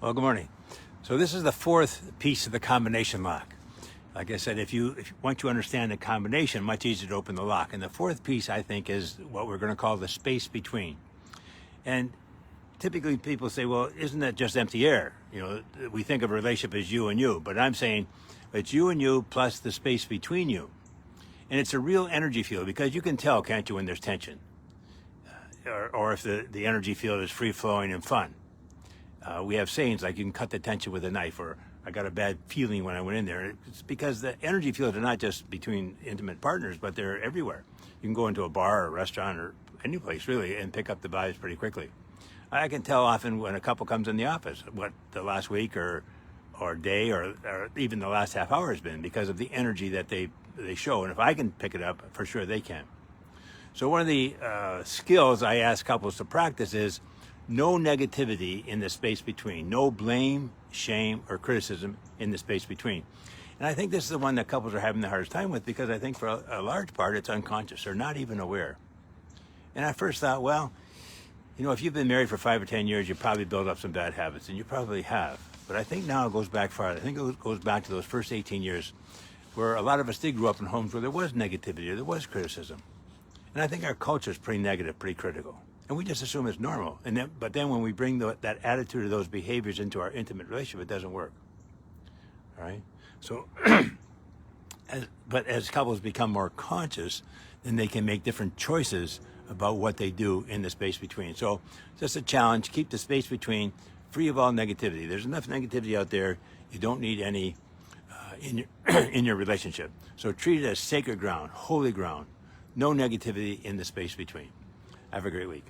Well, good morning. So this is the fourth piece of the combination lock. Like I said, if you want to understand the combination, much easier to open the lock. And the fourth piece, I think, is what we're going to call the space between. And typically people say, well, isn't that just empty air? You know, we think of a relationship as you and you, but I'm saying it's you and you plus the space between you. And it's a real energy field because you can tell, can't you, when there's tension? Or if the energy field is free flowing and fun. We have sayings like you can cut the tension with a knife, or I got a bad feeling when I went in there. It's because the energy fields are not just between intimate partners, but they're everywhere. You can go into a bar or a restaurant or any place really and pick up the vibes pretty quickly. I can tell often when a couple comes in the office what the last week or day or even the last half hour has been because of the energy that they show. And if I can pick it up, for sure they can. So one of the skills I ask couples to practice is no negativity in the space between, no blame, shame, or criticism in the space between. And I think this is the one that couples are having the hardest time with because I think for a large part it's unconscious. They're not even aware. And I first thought, well, you know, if you've been married for 5 or 10 years, you probably built up some bad habits, and you probably have. But I think now it goes back farther. I think it goes back to those first 18 years where a lot of us did grow up in homes where there was negativity or there was criticism. And I think our culture is pretty negative, pretty critical. And we just assume it's normal. But then when we bring that attitude or those behaviors into our intimate relationship, it doesn't work. All right? So, but as couples become more conscious, then they can make different choices about what they do in the space between. So just a challenge, keep the space between free of all negativity. There's enough negativity out there. You don't need any in your relationship. So treat it as sacred ground, holy ground. No negativity in the space between. Have a great week.